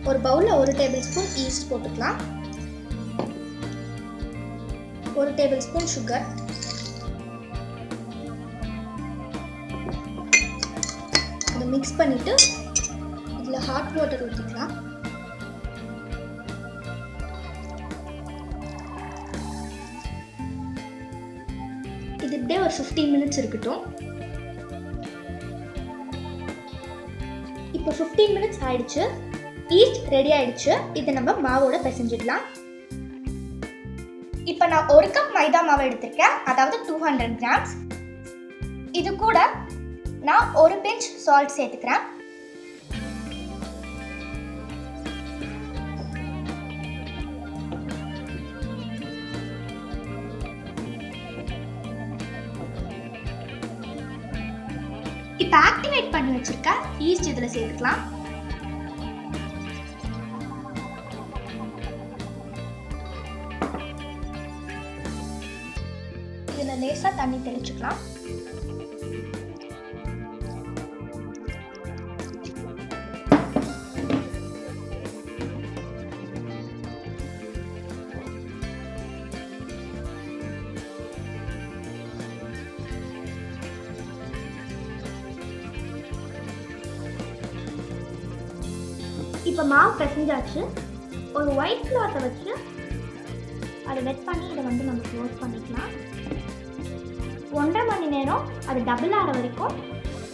ஒரு பவுலில் 1 table spoon east போட்டுக்கலாம். 1 டேபிள் ஸ்பூன் சுகர், அதை மிக்ஸ் பண்ணிவிட்டு இதில் ஹாட் வாட்டர் ஊற்றிக்கலாம். இது இப்படியே ஒரு 15 மினிட்ஸ் இருக்கட்டும். இப்போ 15 மினிட்ஸ் ஆயிடுச்சு. ஈஸ்ட் ரெடி ஆயிடுச்சு. இதை நம்ம மாவோட பிசைஞ்சிடலாம். இப்போ நான் 1 கப் மைதா மாவு எடுத்திருக்கேன், அதாவது 200 கிராம்ஸ். இது கூட நான் 1 பிஞ்ச் சால்ட் சேர்த்துக்கிறேன். இப்போ ஆக்டிவேட் பண்ணி வச்சிருக்க ஈஸ்ட் இதில் சேர்த்துக்கலாம். இதில் லேசாக தண்ணி தெளிச்சுக்கலாம். இப்போ மாவு பிசைஞ்சாச்சு. ஒரு ஒயிட் கிளாத்தை வச்சு அதை வெட் பண்ணி இதை வந்து நம்ம க்ளோஸ் பண்ணிக்கலாம். 1.5 மணி நேரம் அது டபுள் ஆகிற வரைக்கும்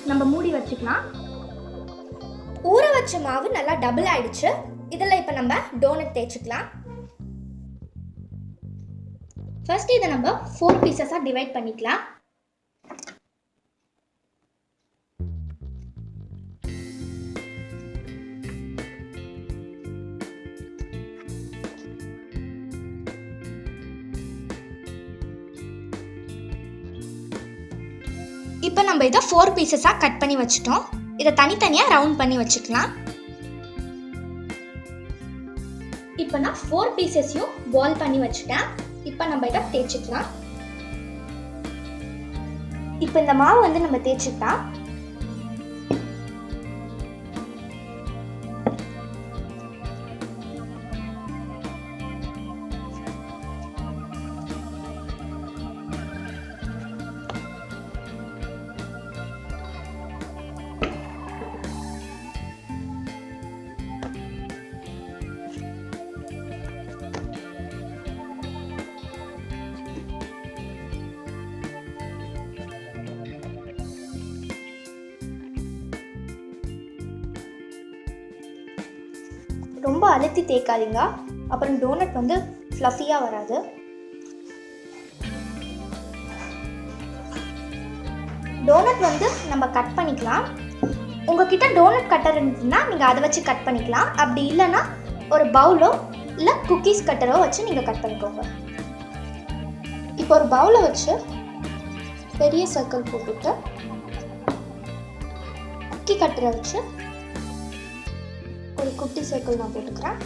நம்ம மூடி வச்சுக்கலாம். ஊற வச்ச மாவு நல்லா டபுள் ஆயிடுச்சு. இதில் இப்போ நம்ம டோனட் தேய்ச்சிக்கலாம். ஃபர்ஸ்ட் இதை நம்ம 4 பீசஸாக டிவைட் பண்ணிக்கலாம். இப்போ நம்ம இதை 4 பீசஸாக கட் பண்ணி வச்சுட்டோம். இதை தனித்தனியாக ரவுண்ட் பண்ணி வச்சுக்கலாம். இப்போ நான் 4 பீசஸையும் பால் பண்ணி வச்சுட்டேன். இப்போ நம்ம இதை தேய்ச்சிக்கலாம். இப்போ இந்த மாவு வந்து நம்ம தேய்ச்சிக்கலாம். ரொம்ப அழுத்தி தேய்க்காதீங்க, அப்புறம் டோனட் வந்து ஃப்ளஃபியாக வராது. டோனட் வந்து நம்ம கட் பண்ணிக்கலாம். உங்ககிட்ட டோனட் கட்டர் இருந்துச்சுன்னா நீங்கள் அதை வச்சு கட் பண்ணிக்கலாம். அப்படி இல்லைன்னா ஒரு பவுலோ இல்லை குக்கீஸ் கட்டரோ வச்சு நீங்கள் கட் பண்ணிக்கோங்க. இப்போ ஒரு பவுலை வச்சு பெரிய சர்க்கிள் போட்டுட்டு குக்கி கட்டரை வச்சு ஒரு குட்டி சர்க்கிள் நான் போட்டுக்கிறேன்.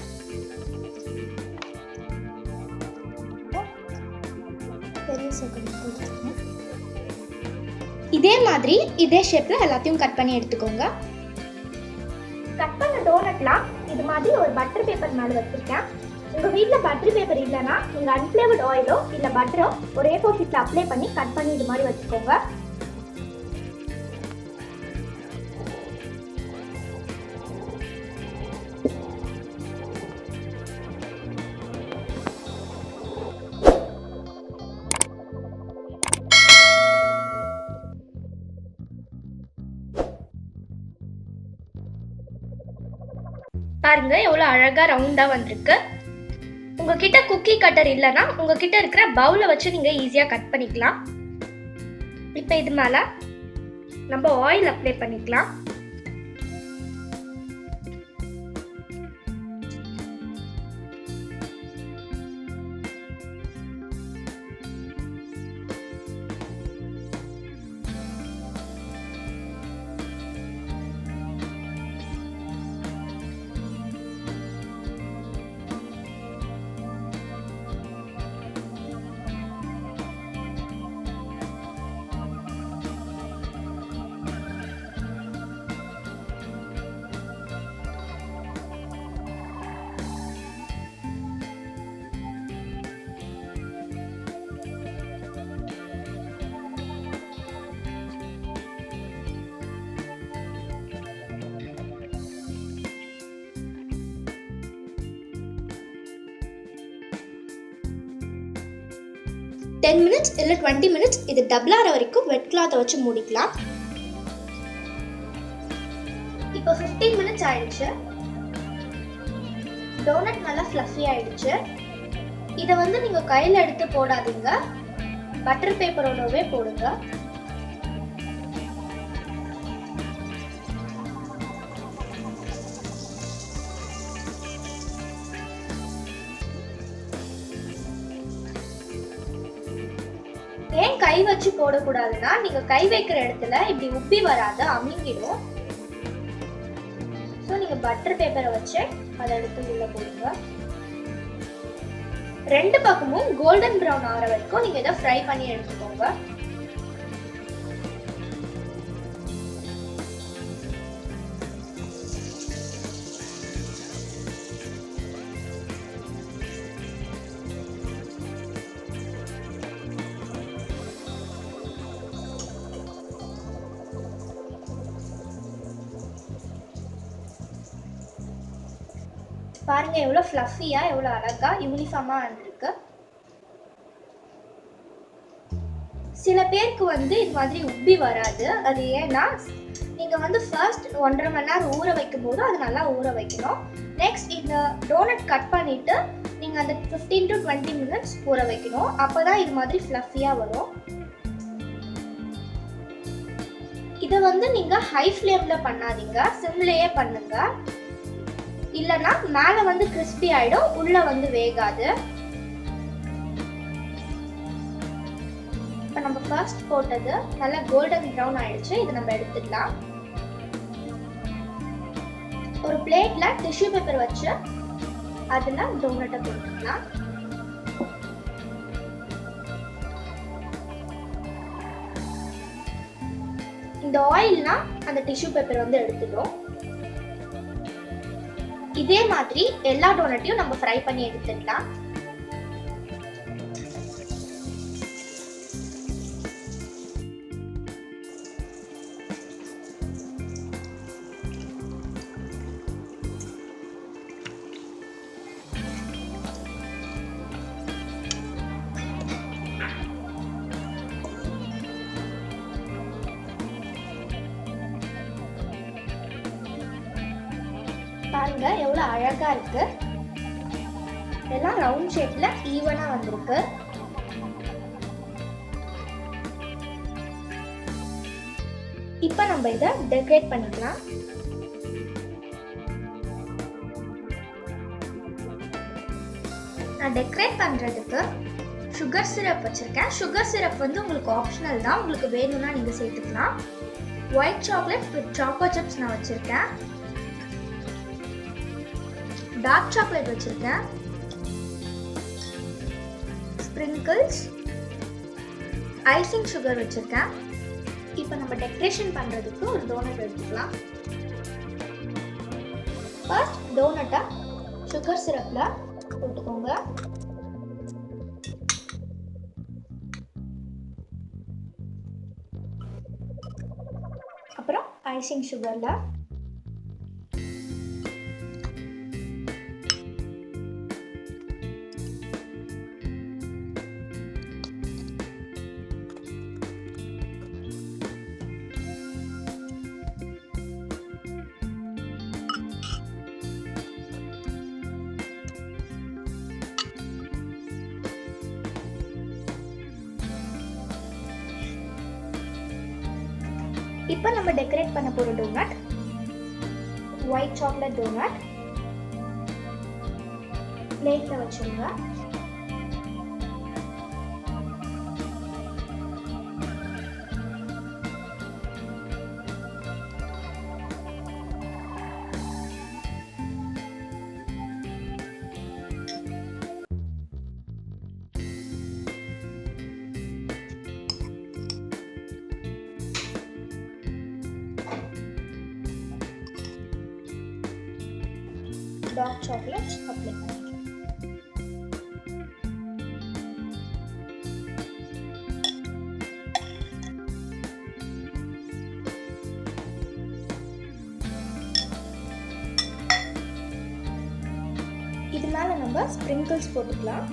பெரிய சர்க்கிள் போட்டுக்கிறேன். இதே மாதிரி இதே ஷேப்ல எல்லாத்தையும் கட் பண்ணி எடுத்துக்கோங்க. கட் பண்ண டோனட்லாம் இது மாதிரி ஒரு பட்டர் பேப்பர் மேலே வச்சிருக்கேன். உங்க வீட்டில் பட்டர் பேப்பர் இல்லைன்னா நீங்க அன்ஃப்ளேவர்ட் ஆயிலோ இல்லை பட்டரோ ஒரு A4 ஷீட்ல அப்ளை பண்ணி கட் பண்ணி இது மாதிரி வச்சுக்கோங்க. பாருங்க எவ்வளோ அழகாக ரவுண்டாக வந்திருக்கு. உங்ககிட்ட குக்கி கட்டர் இல்லைன்னா உங்ககிட்ட இருக்கிற பவுலை வச்சு நீங்கள் ஈஸியாக கட் பண்ணிக்கலாம். இப்போ இது மேலே நம்ம ஆயில் அப்ளை பண்ணிக்கலாம். 10 minutes இல்லை 20 minutes இது டபுள் ஆகிற வரைக்கும் வெட் கிளாத்தை வச்சு மூடிக்கலாம். இப்போ 15 minutes ஆயிடுச்சு. டோனட் நல்லா ஃப்ளஃபி ஆயிடுச்சு. இதை வந்து நீங்கள் கையில் எடுத்து போடாதீங்க, பட்டர் பேப்பரோடவே போடுங்க. ஏன் கை வச்சு போடக்கூடாதுன்னா, நீங்க கை வைக்கிற இடத்துல இப்படி உப்பி வராது, அமுங்கிடும். ஸோ நீங்க பட்டர் பேப்பரை வச்சு அதை எடுத்து உள்ள போடுங்க. 2 பக்கமும் கோல்டன் ப்ரௌன் ஆகிற வரைக்கும் நீங்க இதை ஃப்ரை பண்ணி எடுத்துக்கோங்க. பாருங்க எவ்வளோ ஃப்ளஃபியா, எவ்வளோ அழகா யூனிஃபார்மா இருக்கு. சில பேருக்கு வந்து இது மாதிரி உப்பி வராது. அது ஏன்னா நீங்க வந்து ஃபர்ஸ்ட் 1.5 மணி நேரம் ஊற வைக்கும் போது அது நல்லா ஊற வைக்கணும். நெக்ஸ்ட் இந்த டோனட் கட் பண்ணிட்டு நீங்க அந்த 15 to 20 minutes ஊற வைக்கணும். அப்பதான் இது மாதிரி ஃப்ளஃபியா வரும். இதை வந்து நீங்க ஹை ஃப்ளேம்ல பண்ணாதீங்க, சிம்லயே பண்ணுங்க. இல்லைன்னா மேலே வந்து கிறிஸ்பி ஆயிடும், உள்ள வந்து வேகாது. இப்போ நம்ம ஃபர்ஸ்ட் போட்டது நல்லா கோல்டன் ப்ரௌன் ஆயிடுச்சு. இது நம்ம எடுத்துக்கலாம். ஒரு பிளேட்ல டிஷ்யூ பேப்பர் வச்சு அதுல டோனட்டை போட்டுக்கலாம். இந்த ஆயில்னா அந்த டிஷ்யூ பேப்பர் வந்து எடுத்துடும். இதே மாதிரி எல்லா டோனட்டையும் நம்ம ஃப்ரை பண்ணி எடுத்துக்கலாம். பாருங்க எவ்வளவு அழகா இருக்கு. எல்லாம் ரவுண்ட் ஷேப்ல ஈவனா வந்திருக்கு. இப்போ நம்ம இதை டெக்கரேட் பண்ணிக்கலாம். நான் டெக்கரேட் பண்றதுக்கு சுகர் சிரப் வச்சிருக்கேன். சுகர் சிரப் வந்து உங்களுக்கு ஆப்ஷனல் தான், உங்களுக்கு வேணும்னா நீங்க சேர்த்துக்கலாம். White chocolate with choco chips நான் வச்சிருக்கேன். டார்க் சாக்லேட் வச்சிருக்கேன். ஸ்ப்ரிங்கிள்ஸ், ஐசிங் சுகர் வச்சிருக்கேன். இப்போ நம்ம டெக்கரேஷன் பண்றதுக்கு ஒரு டோனட் எடுத்துக்கலாம். ஃபர்ஸ்ட் டோனட்டை சுகர் சிரப்ல போட்டுக்கோங்க. அப்புறம் ஐசிங் சுகர்ல இப்போ நம்ம டெக்கரேட் பண்ண போற டோனட் ஒயிட் சாக்லேட் டோனட் பிளேட்ல வச்சுருங்க. டார்க் சாக்லேட் அப்ளை பண்ணிக்கலாம். இது மேல நம்ம ஸ்ப்ரிங்கிள்ஸ் போட்டுக்கலாம்.